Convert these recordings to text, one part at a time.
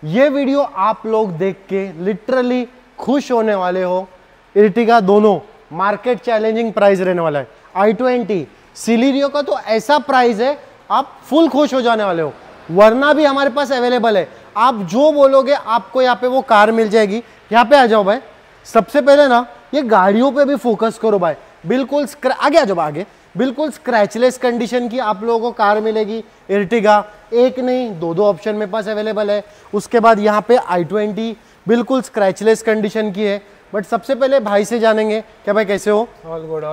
ये वीडियो आप लोग देख के लिटरली खुश होने वाले हो। इर्टिगा दोनों मार्केट चैलेंजिंग प्राइस रहने वाला है। i20 सिलेरियो का तो ऐसा प्राइस है आप फुल खुश हो जाने वाले हो। वरना भी हमारे पास अवेलेबल है, आप जो बोलोगे आपको यहाँ पे वो कार मिल जाएगी। यहाँ पे आ जाओ भाई। सबसे पहले ना ये गाड़ियों पे भी फोकस करो भाई। बिल्कुल आगे आ जाओ आगे। बिल्कुल स्क्रैचलेस कंडीशन की आप लोगों को कार मिलेगी। इर्टिगा एक नहीं दो ऑप्शन मेरे पास अवेलेबल है। उसके बाद यहाँ पे i20 बिल्कुल स्क्रैचलेस कंडीशन की है। बट सबसे पहले भाई से जानेंगे क्या भाई कैसे हो? ऑल गुड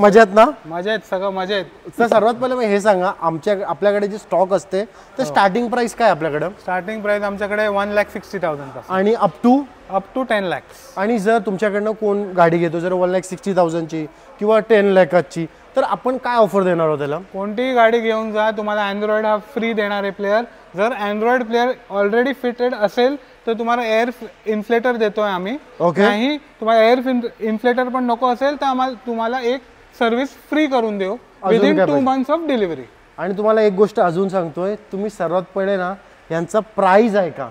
मजेत ना? मजेत सगळं मजेत। तर सर्वात पहिले मी हे सांगा आपल्याकडे जे स्टॉक असते तर स्टार्टिंग प्राइस काय आपल्याकडे? स्टार्टिंग प्राइस आमच्याकडे 1,60,000 आणि अप टू 10 lakhs। आणि जर तुमच्याकडनं कोण गाडी घेतो जर 1,60,000 ची किंवा 10 लाखाची तर आपण काय ऑफर देणार आहोत त्याला? कोणतीही गाडी घेऊन जा, तुम्हाला अँड्रॉइड हा फ्री देणार आहे प्लेयर। जर अँड्रॉइड प्लेयर ऑलरेडी फिटेड असेल तर तुम्हाला एअर इन्फ्लेटर देतोय आम्ही। नाही तुम्हाला एअर इन्फ्लेटर पण नको असेल तर तुम्हाला एक सर्व्हिस फ्री करून देऊ विदिन 2 months ऑफ डिलिव्हरी। आणि तुम्हाला एक गोष्ट अजून सांगतोय, तुम्ही सर्वात पहिले ना यांचा प्राइस आहे का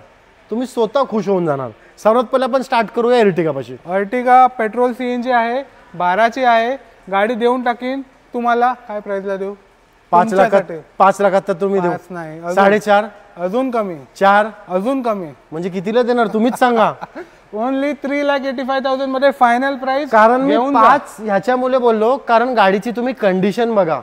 तुम्ही स्वतः खुश होऊन जाणार। सर्वात पहिले आपण स्टार्ट करूया इर्टिगा पाशी। अर्टिगा पेट्रोल सीएनजी आहे, 12 ची आहे। गाडी देऊन टाकीन तुम्हाला काय प्राइसला देऊ? 5 लाखात तर तुम्ही देऊ? नाही 4.5 अजून कमी, 4 अजून कमी। म्हणजे कितीला देणार तुम्हीच सांगा। ओनली 3,85,000 मध्ये फायनल प्राइस। कारण मी 5 ह्याच्यामुळे बोललो कारण गाडीची तुम्ही कंडिशन बघा।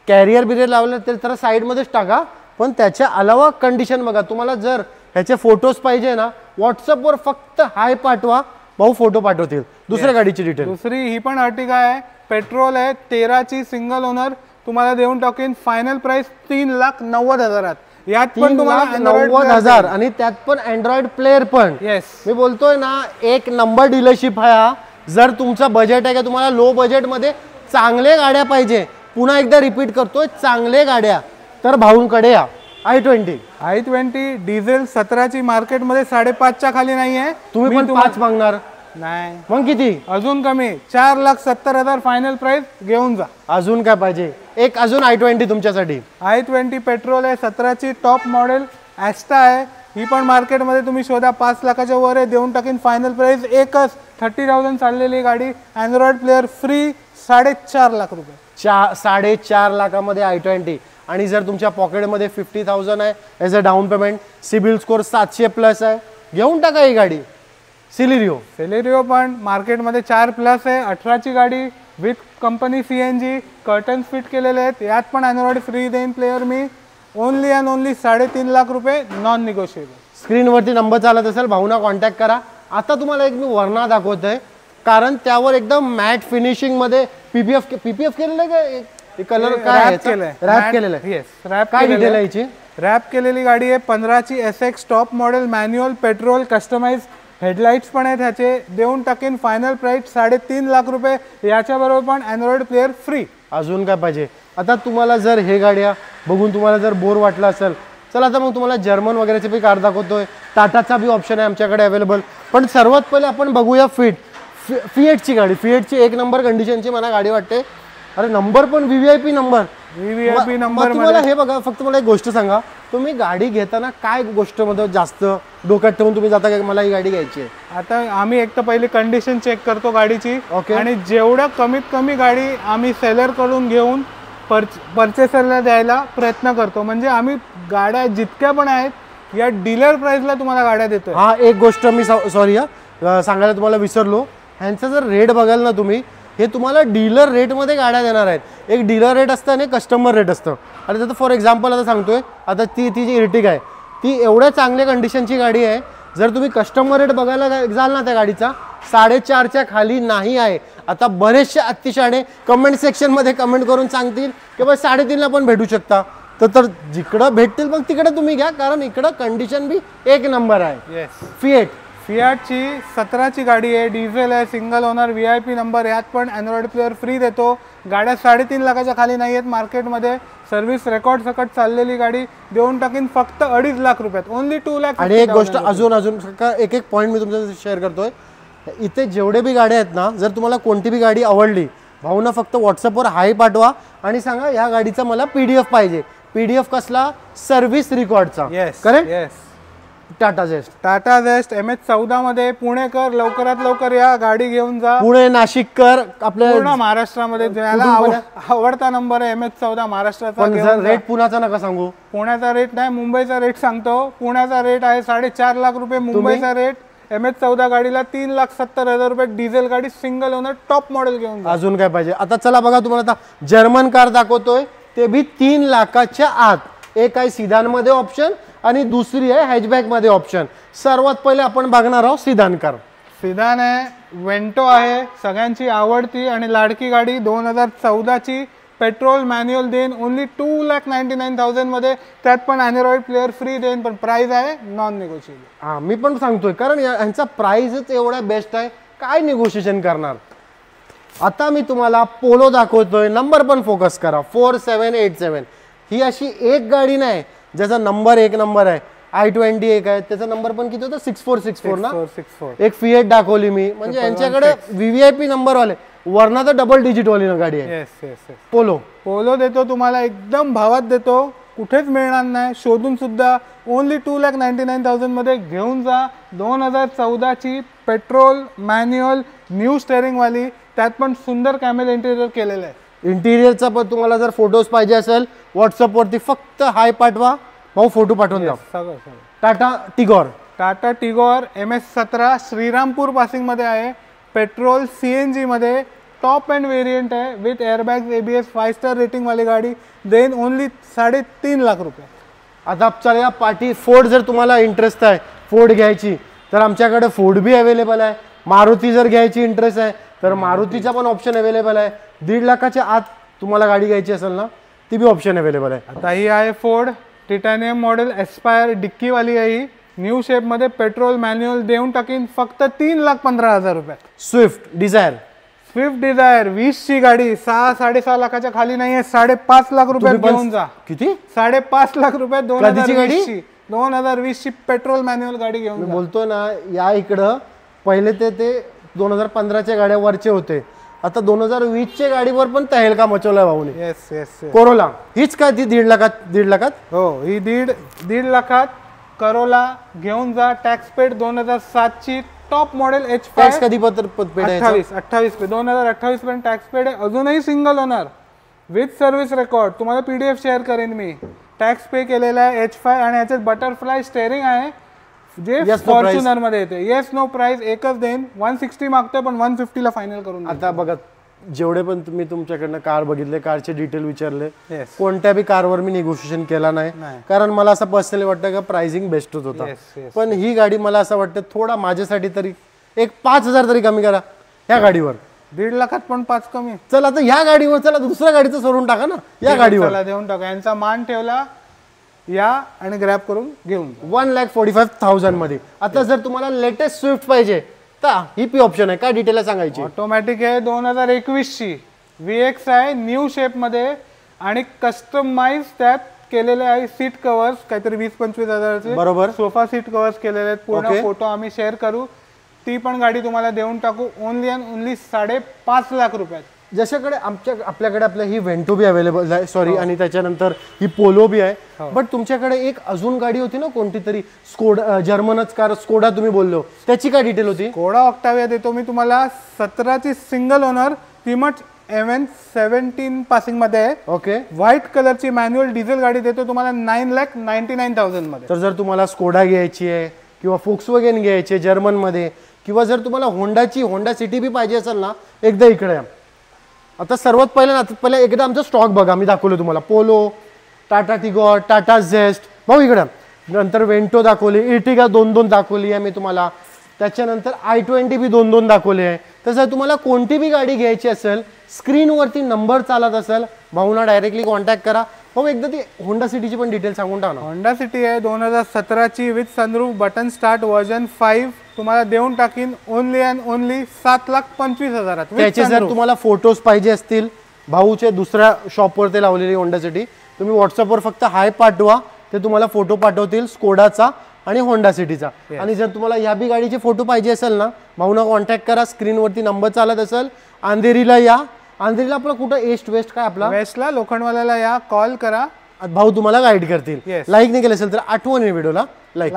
कॅरियर बिरियर लावलं तर साइड मध्येच टाका, पण त्याच्या अलावा कंडिशन बघा। तुम्हाला जर ह्याचे फोटोज पाहिजे ना व्हॉट्सअपवर फक्त हाय पाठवा, भाऊ फोटो पाठवतील। दुसऱ्या गाडीची डिटेल दुसरी ही पण अर्टिगा आहे, पेट्रोल आहे, 13 ची सिंगल ओनर। तुम्हाला देऊन टाकीन फायनल प्राइस 3,90,000। यात पण तुम्हाला 90,000 आणि त्यात पण अँड्रॉइड प्लेयर पण। येस मी बोलतोय ना एक नंबर डीलरशिप आहे हा। जर तुमचा बजेट आहे का तुम्हाला लो बजेट मध्ये चांगले गाड्या पाहिजे, पुन्हा एकदा रिपीट करतोय चांगले गाड्या, तर भाऊंकडे या। i20 डिझेल 17 ची मार्केट मध्ये 5.5 च्या खाली नाहीये। तुम्ही पण 5 मागणार? नाही मग किती? अजून कमी 4,70,000 फायनल प्राइस घेऊन जा। अजून काय पाहिजे? एक अजून i20 तुमच्यासाठी। i20 पेट्रोल आहे, 17 ची टॉप मॉडेल ॲस्टा आहे। ही पण मार्केट मध्ये तुम्ही शोधा 5 लाखाच्या वर आहे। देऊन टाकीन फायनल प्राइस एकच 30,000 चाललेली गाडी, अँड्रॉइड प्लेयर फ्री 4.5 लाख रुपये। 4.5 लाखामध्ये i20। आणि जर तुमच्या पॉकेटमध्ये 50,000 आहे as a down payment, CIBIL score 700+ आहे, घेऊन टाका ही गाडी। सिलेरियो पण मार्केटमध्ये 4+ आहे, 18 ची गाडी with company CNG, curtains fit केलेले आहेत। यात पण अँड्रॉइड फ्री देईन player me. Only and only 3.5 lakh रुपये नॉन निगोशिएबल। स्क्रीनवरती नंबर चालत असेल भाऊना कॉन्टॅक्ट करा। आता तुम्हाला एक मी वरना दाखवतोय कारण त्यावर एकदम मॅट फिनिशिंग मध्ये पीपीएफ केलेलं आहे का? कलर काय रॅप केलेलं आहे। येस रॅप काय डिटेल आहे याची? रॅप केलेली गाडी आहे, 15 ची SX top model, manual, petrol, customise headlights पण आहेत ह्याचे। देऊन टाकीन फायनल प्राइस 3.5 लाख रुपये। याच्या बरोबर पण अँड्रॉइड प्लेयर फ्री। अजून काय पाहिजे? आता तुम्हाला जर हे गाड्या बघून तुम्हाला जर बोर वाटलं असेल, चला आता मग तुम्हाला जर्मन वगैरेचे बी कार दाखवतोय। टाटाचा बी ऑप्शन आहे आमच्याकडे अवेलेबल। पण सर्वात पहिले आपण बघूया फिएटची गाडी। फिएटची एक नंबर कंडिशनची मला गाडी वाटते। अरे नंबर पण व्हीव्हीआयपी नंबर। तुम्हाला हे बघा, फक्त मला एक गोष्ट सांगा, तुम्ही गाडी घेताना काय गोष्ट मध्ये जास्त डोक्यात ठेवून तुम्ही जाता का मला ही गाडी घ्यायची आहे? आता आम्ही एक तर पहिले कंडिशन चेक करतो गाडीची, आणि जेवढं कमीत कमी गाडी आम्ही सेलर कडून घेऊन परचेसरला द्यायला प्रयत्न करतो। म्हणजे आम्ही गाड्या जितक्या पण आहेत या डीलर प्राइसला तुम्हाला गाड्या देतोय। हा एक गोष्ट मी सॉरी सांगायला तुम्हाला विसरलो, ह्यांचा जर रेट बघाल ना तुम्ही, हे तुम्हाला डीलर रेटमध्ये गाड्या देणार आहेत। एक डीलर रेट असतं आणि कस्टमर रेट असतं। आणि त्याचं फॉर एक्झाम्पल आता सांगतोय, आता ती जी इर्टिगा आहे ती एवढ्या चांगल्या कंडिशनची गाडी आहे, जर तुम्ही कस्टमर रेट बघायला जाल ना त्या गाडीचा 4.5 च्या खाली नाही आहे। आता बरेचसे अतिशहाणे कमेंट सेक्शनमध्ये कमेंट करून सांगतील की बस 3.5 ला पण भेटू शकता, तर जिकडं भेटतील मग तिकडे तुम्ही घ्या, कारण इकडं कंडिशन बी एक नंबर आहे। फियाटची 17 ची गाडी आहे, डिझेल आहे, सिंगल ओनर, VIP नंबर। यात पण अँड्रॉइड प्लेयर फ्री देतो। गाड्या 3.5 लाखाच्या खाली नाही आहेत मार्केटमध्ये। सर्व्हिस रेकॉर्ड सकट चाललेली गाडी। देऊन टाकीन फक्त 2.5 लाख रुपयात। ओनली 2 लाख। आणि एक गोष्ट अजून एक पॉईंट मी तुमच्याशी शेअर करतोय, इथे जेवढे बी गाड्या आहेत ना, जर तुम्हाला कोणती बी गाडी आवडली, भाऊना फक्त व्हॉट्सअपवर हाय पाठवा आणि सांगा या गाडीचा मला PDF पाहिजे। PDF कसला? सर्व्हिस रेकॉर्डचा। Correct. Tata Zest. Tata Zest MH14 मध्ये पुणेकर लवकरात लवकर या, गाडी घेऊन जा. पुणे नाशिककर आपल्या पूर्ण महाराष्ट्रामध्ये ज्याला आवडता नंबर आहे MH14 महाराष्ट्राचा. पण जर रेट पुण्याचा नका सांगू. पुण्याचा रेट नाही, मुंबईचा रेट सांगतो. पुण्याचा रेट आहे 4.5 लाख रुपये. मुंबईचा रेट MH14 गाडीला 3,70,000 रुपये. डिझेल गाडी, सिंगल ओनर, टॉप मॉडेल घेऊन. अजून काय पाहिजे. आता चला बघा, तुम्हाला आता जर्मन कार दाखवतोय, ते भी 3 लाखाच्या आत. एक आहे सिदान मध्ये ऑप्शन आणि दुसरी आहे हॅचबॅक मध्ये ऑप्शन. सर्वात पहिले आपण बघणार आहोत सिदान कार. सिदान आहे, वेंटो आहे, सगळ्यांची आवडती आणि लाडकी गाडी. 2014 ची, पेट्रोल मॅन्युअल देईन, ओनली 2,99,000 मध्ये. त्यात पण अँड्रॉइड प्लेअर फ्री देईन, पण प्राइस आहे नॉन निगोशिएबल. हा, मी पण सांगतोय, कारण यांचा प्राइसच एवढा बेस्ट आहे, काय निगोशिएशन करणार. आता मी तुम्हाला पोलो दाखवतोय. नंबर पण फोकस करा, 4787. ही अशी एक गाडी नाही ज्याचा नंबर एक नंबर आहे. i20 एक आहे, त्याचा नंबर पण किती होता, 6464 ना. 64. एक फिएट दाखवली मी, म्हणजे यांच्याकडे VVIP नंबर वाले, वरना तर डबल डिजिट वाली गाडी आहे. Yes yes yes. पोलो देतो तुम्हाला, एकदम भावात देतो, कुठेच मिळणार नाही शोधून सुद्धा. ओनली 2,99,000 मध्ये घेऊन जा. 2014 ची, पेट्रोल मॅन्युअल, न्यू स्टेअरिंग वाली, त्यात पण सुंदर कॅमेल इंटिरियर केलेलं आहे. इंटिरियरचा पण तुम्हाला जर फोटोज पाहिजे असेल, व्हॉट्सअप वरती फक्त हाय पाठवा, भाऊ फोटो पाठवून द्या. सगळं. टाटा टिगॉर MS17 श्रीरामपूर पासिंग मध्ये आहे. पेट्रोल CNG मध्ये, टॉप एंड वेरियंट आहे, with airbags, ABS, 5 star rating वाली गाडी. देन ओनली 3.5 लाख रुपये. आता चला पार्टी फोर्ड, जर तुम्हाला इंटरेस्ट आहे फोर्ड घ्यायची तर आमच्याकडे फोर्ड बी अवेलेबल आहे. मारुती जर घ्यायची इंटरेस्ट आहे तर मारुतीचा पण ऑप्शन अवेलेबल आहे. 1.5 लाखाच्या आत तुम्हाला गाडी घ्यायची असेल ना, ती बी ऑप्शन अवेलेबल आहे. आता ही आहे फोर्ड टिटॅनियम मॉडेल एस्पायर, डिक्की वाली आहे ही, न्यू शेप मध्ये, पेट्रोल मॅन्युअल. देऊन टाकीन फक्त 3,15,000 रुपये. स्विफ्ट डिझायर 20 ची गाडी, 6-6.5 लाखाच्या खाली नाहीये, 5.5 लाख रुपये घेऊन जा. किती? 5.5 लाख रुपये. 2020 ची पेट्रोल मॅन्युअल गाडी घेऊन. मी बोलतो ना, या इकडं पहिले ते 2015च्या गाड्या वरचे होते, आता 2020च्या गाडीवर पण तहेलका मचवलाय भाऊने. Yes yes. कोरोला हीच काय ती 1.5 लाखात? हो, ही 1.5 लाखात करोला घेऊन जा. टॅक्स पेड 2007 ची, टॉप मॉडेल H5. टॅक्स कधी पेड आहे? 28 पे 2028 पर्यंत टॅक्स पेड आहे. अजूनही single owner with service record. तुम्हाला PDF शेअर करेन मी. टॅक्स पे केलेला आहे H5 आणि याच्यात बटरफ्लाय स्टेअरिंग आहे, जे फॉर्च्युनर मध्ये येते. येस नो प्राइस एकच देईन. 160 मागतोय, पण 150 ला फायनल करून. आता बघा, जेवढे पण तुम्ही तुमच्याकडनं कार बघितले, कारचे डिटेल विचारले, कोणत्या बी कारवर मी निगोशिएशन केला नाही, कारण मला असं पर्सनली वाटतं का प्राइसिंग बेस्टच होता. पण ही गाडी मला असं वाटतं थोडा माझ्यासाठी तरी एक 5,000 तरी कमी करा ह्या गाडीवर. 1.5 लाखात पण 5 कमी. चला आता ह्या गाडीवर, चला दुसऱ्या गाडीचं सोडून टाका ना, या गाडीवर देऊन टाका. यांचा मान ठेवला, या आणि ग्रॅब करून घेऊन. 1,45,000 मध्ये. आता जर तुम्हाला लेटेस्ट स्विफ्ट पाहिजे तर ही पी ऑप्शन आहे. काय डिटेल सांगायची? ऑटोमॅटिक आहे, 2021 ची, VX आहे, न्यू शेप मध्ये आणि कस्टमाइज त्यात केलेले आहे. सीट कव्हर्स काहीतरी 20-25 हजाराचे, बरोबर. सोफा सीट कव्हर्स केलेले आहेत. पूर्ण फोटो आम्ही शेअर करू. ती पण गाडी तुम्हाला देऊन टाकू. ओनली अँड ओनली 5.5 लाख रुपयात. जशाकडे आपल्याकडे आपल्या ही वेंटो बी अवेलेबल आहे, सॉरी, आणि त्याच्यानंतर ही पोलो बी आहे. बट तुमच्याकडे एक अजून गाडी होती ना कोणती तरी, स्कोडा, जर्मनच कार, स्कोडा तुम्ही बोललो, त्याची काय डिटेल होती? स्कोडा ऑक्टाविया देतो मी तुम्हाला. 17 ची सिंगल ओनर, किंमत MN17 पासिंग मध्ये आहे. ओके. व्हाईट कलरची मॅन्युअल डिझेल गाडी देतो तुम्हाला 9,99,000 मध्ये. तर जर तुम्हाला स्कोडा घ्यायची आहे किंवा फोक्सवॅगन घ्यायची आहे जर्मन मध्ये, किंवा जर तुम्हाला होंडा सिटी बी पाहिजे असेल ना, एकदा इकडे. आता सर्वात पहिला एकदा आमचा स्टॉक बघा, मी दाखवलं तुम्हाला. पोलो, टाटा टिगॉर, टाटा झेस्ट, भाऊ इकडं. नंतर वेंटो दाखवली, इर्टिगा 2-2 दाखवली आहे मी तुम्हाला. त्याच्यानंतर i20 बी 2-2 दाखवले आहे. तसं तुम्हाला कोणती बी गाडी घ्यायची असेल, स्क्रीनवरती नंबर चालत असेल, भाऊना डायरेक्टली कॉन्टॅक्ट करा. भाऊ एकदा ती होंडा सिटीची पण डिटेल सांगून टाका ना. होंडा सिटी आहे 2017 ची, with sunroof, button start, version 5. तुम्हाला देऊन टाकीन ओनली अँड ओनली 7,25,000. त्याचे जर तुम्हाला फोटोज पाहिजे असतील, भाऊचे दुसऱ्या शॉपवर ते लावलेली होंडा सिटी, तुम्ही व्हॉट्सअपवर फक्त हाय पाठवा, ते तुम्हाला फोटो पाठवतील स्कोडाचा आणि होंडा सिटीचा. आणि जर तुम्हाला या बी गाडीचे फोटो पाहिजे असेल ना, भाऊना कॉन्टॅक्ट करा. स्क्रीनवरती नंबर चालत असेल. अंधेरीला या. अंधेरीला आपला कुठं, ईस्ट वेस्ट काय आपला? वेस्टला, लोखंडवाल्याला या, कॉल करा, भाऊ तुम्हाला गाईड करतील. लाईक नाही केलं असेल तर आठवण व्हिडिओला लाईक.